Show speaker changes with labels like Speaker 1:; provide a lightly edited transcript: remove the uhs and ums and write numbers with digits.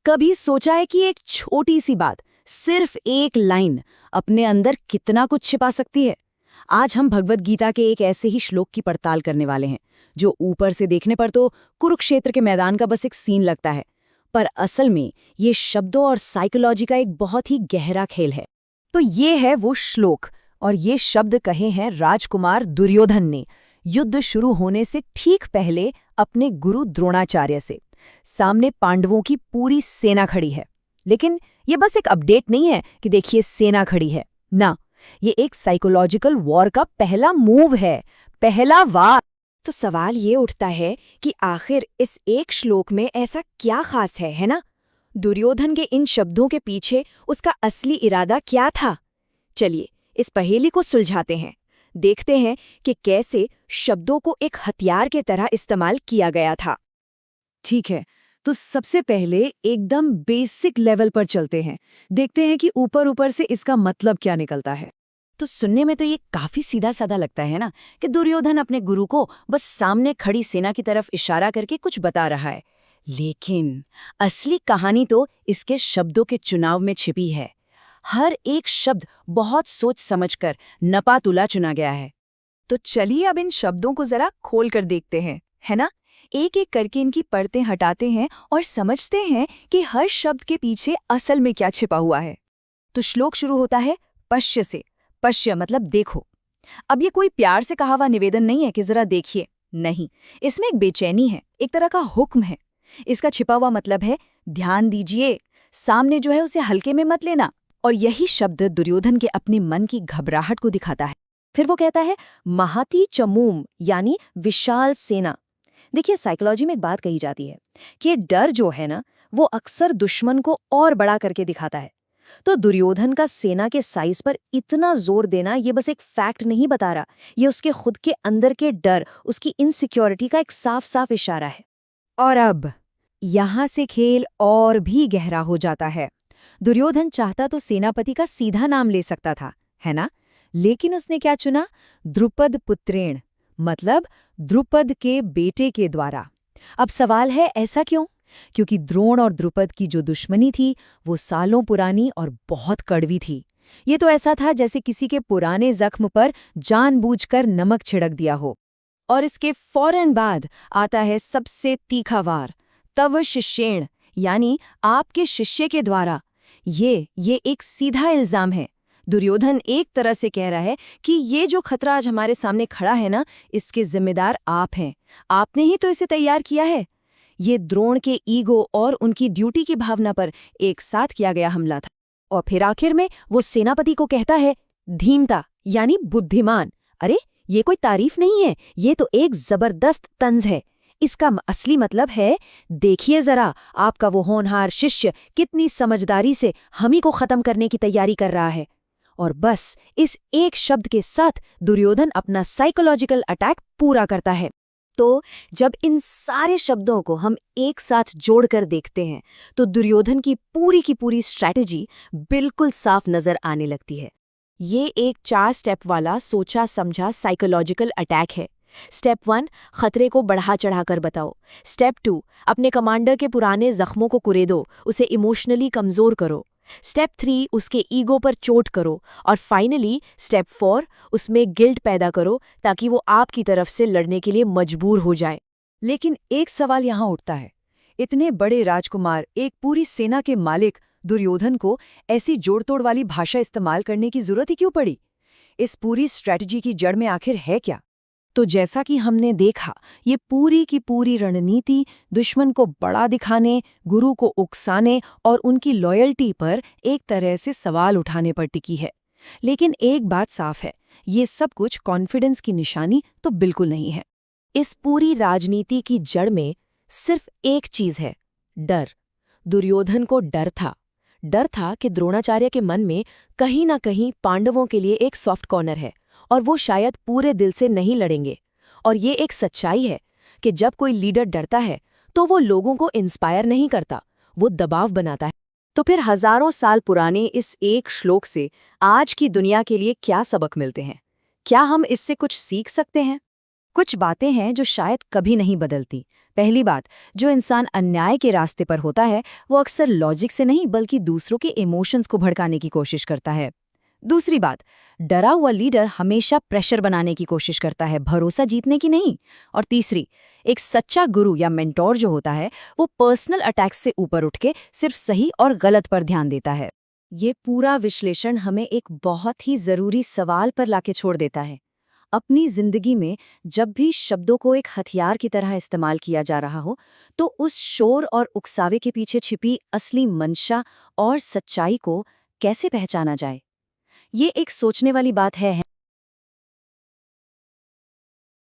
Speaker 1: कभी सोचा है कि एक छोटी सी बात, सिर्फ एक लाइन, अपने अंदर कितना कुछ छिपा सकती है? आज हम भगवद गीता के एक ऐसे ही श्लोक की पड़ताल करने वाले हैं, जो ऊपर से देखने पर तो कुरुक्षेत्र के मैदान का बस एक सीन लगता है, पर असल में ये शब्दों और साइकोलॉजी का एक बहुत ही गहरा खेल है। तो ये है वो श्लोक, और ये शब्द कहे हैं राजकुमार दुर्योधन ने युद्ध शुरू होने से ठीक पहले अपने गुरु द्रोणाचार्य से। सामने पांडवों की पूरी सेना खड़ी है, लेकिन ये बस एक अपडेट नहीं है कि देखिए सेना खड़ी है ना, ये एक साइकोलॉजिकल वॉर का पहला मूव है, पहला वार।
Speaker 2: तो सवाल ये उठता है कि आखिर इस एक श्लोक में ऐसा क्या खास है ना? दुर्योधन के इन शब्दों के पीछे उसका असली इरादा क्या था? चलिए इस पहेली को सुलझाते हैं, देखते हैं कि कैसे शब्दों को एक हथियार के तरह इस्तेमाल किया गया था।
Speaker 1: ठीक है, तो सबसे पहले एकदम बेसिक लेवल पर चलते हैं, देखते हैं कि ऊपर ऊपर से इसका मतलब क्या निकलता है। तो सुनने में तो ये काफी सीधा साधा लगता है ना, कि दुर्योधन अपने गुरु को बस सामने खड़ी सेना की तरफ इशारा करके कुछ बता रहा है, लेकिन असली कहानी तो इसके शब्दों के चुनाव में छिपी है। हर एक शब्द बहुत सोच समझकर नपा तुला चुना गया है।
Speaker 2: तो चलिए अब इन शब्दों को जरा खोल कर देखते हैं, है ना? एक एक करके इनकी परतें हटाते हैं और समझते हैं कि हर शब्द के पीछे असल में क्या छिपा हुआ है। तो श्लोक शुरू होता है पश्य से। पश्य मतलब देखो। अब ये कोई प्यार से कहा हुआ निवेदन नहीं है कि जरा देखिए, नहीं, इसमें एक बेचैनी है, एक तरह का हुक्म है। इसका छिपा हुआ मतलब है ध्यान दीजिए, सामने जो है उसे हल्के में मत लेना। और यही शब्द दुर्योधन के अपने मन की घबराहट को दिखाता है। फिर वो कहता है महाती चमूम, यानी विशाल सेना। देखिए साइकोलॉजी में एक बात कही जाती है कि डर जो है ना, वो अक्सर दुश्मन को और बड़ा करके दिखाता है। तो दुर्योधन का सेना के साइज पर इतना जोर देना ये बस एक फैक्ट नहीं बता रहा, ये उसके खुद के अंदर के डर, उसकी इनसिक्योरिटी का एक साफ साफ इशारा है। और अब यहां से खेल और भी गहरा हो जाता है। दुर्योधन चाहता तो सेनापति का सीधा नाम ले सकता था, है ना? लेकिन उसने क्या चुना? द्रुपद पुत्रेण, मतलब द्रुपद के बेटे के द्वारा। अब सवाल है ऐसा क्यों? क्योंकि द्रोण और द्रुपद की जो दुश्मनी थी वो सालों पुरानी और बहुत कड़वी थी। ये तो ऐसा था जैसे किसी के पुराने जख्म पर जानबूझकर नमक छिड़क दिया हो। और इसके फौरन बाद आता है सबसे तीखा वार, तव शिष्येण, यानी आपके शिष्य के द्वारा। ये एक सीधा इल्जाम है। दुर्योधन एक तरह से कह रहा है कि ये जो खतरा आज हमारे सामने खड़ा है ना, इसके जिम्मेदार आप हैं। आपने ही तो इसे तैयार किया है। ये द्रोण के ईगो और उनकी ड्यूटी की भावना पर एक साथ किया गया हमला था। और फिर आखिर में वो सेनापति को कहता है धीमता, यानी बुद्धिमान। अरे ये कोई तारीफ नहीं है, ये तो एक जबरदस्त तंज है। इसका असली मतलब है देखिए जरा, आपका वो होनहार शिष्य कितनी समझदारी से हम ही को खत्म करने की तैयारी कर रहा है। और बस इस एक शब्द के साथ दुर्योधन अपना साइकोलॉजिकल अटैक पूरा करता है। तो जब इन सारे शब्दों को हम एक साथ जोड़कर देखते हैं तो दुर्योधन की पूरी स्ट्रैटेजी बिल्कुल साफ नजर आने लगती है। ये एक 4 स्टेप वाला सोचा समझा साइकोलॉजिकल अटैक है। स्टेप 1, खतरे को बढ़ा चढ़ाकर बताओ। स्टेप 2, अपने कमांडर के पुराने जख्मों को कुरेदो, उसे इमोशनली कमजोर करो। स्टेप 3, उसके ईगो पर चोट करो। और फाइनली स्टेप 4, उसमें गिल्ट पैदा करो ताकि वो आपकी तरफ से लड़ने के लिए मजबूर हो जाए। लेकिन एक सवाल यहाँ उठता है, इतने बड़े राजकुमार, एक पूरी सेना के मालिक दुर्योधन को ऐसी जोड़तोड़ वाली भाषा इस्तेमाल करने की जरूरत ही क्यों पड़ी? इस पूरी स्ट्रैटेजी की जड़ में आखिर है क्या? तो जैसा कि हमने देखा, ये पूरी की पूरी रणनीति दुश्मन को बड़ा दिखाने, गुरु को उकसाने और उनकी लॉयल्टी पर एक तरह से सवाल उठाने पर टिकी है। लेकिन एक बात साफ है, ये सब कुछ कॉन्फिडेंस की निशानी तो बिल्कुल नहीं है। इस पूरी राजनीति की जड़ में सिर्फ एक चीज है, डर। दुर्योधन को डर था। डर था कि द्रोणाचार्य के मन में कहीं ना कहीं पांडवों के लिए एक सॉफ्ट कॉर्नर है और वो शायद पूरे दिल से नहीं लड़ेंगे। और ये एक सच्चाई है कि जब कोई लीडर डरता है तो वो लोगों को इंस्पायर नहीं करता, वो दबाव बनाता है। तो फिर हजारों साल पुराने इस एक श्लोक से आज की दुनिया के लिए क्या सबक मिलते हैं? क्या हम इससे कुछ सीख सकते हैं? कुछ बातें हैं जो शायद कभी नहीं बदलती,
Speaker 1: पहली बात, जो इंसान अन्याय के रास्ते पर होता है वो अक्सर लॉजिक से नहीं बल्कि दूसरों के इमोशंस को भड़काने की कोशिश करता है। दूसरी बात, डरा हुआ लीडर हमेशा प्रेशर बनाने की कोशिश करता है, भरोसा जीतने की नहीं। और तीसरी, एक सच्चा गुरु या मेंटोर जो होता है वो पर्सनल अटैक्स से ऊपर उठ के सिर्फ सही और गलत पर ध्यान देता है। ये पूरा विश्लेषण हमें एक बहुत ही जरूरी सवाल पर लाके छोड़ देता है। अपनी जिंदगी में जब भी शब्दों को एक हथियार की तरह इस्तेमाल किया जा रहा हो, तो उस शोर और उकसावे के पीछे छिपी असली मंशा और सच्चाई को कैसे पहचाना जाए? ये एक सोचने वाली बात है।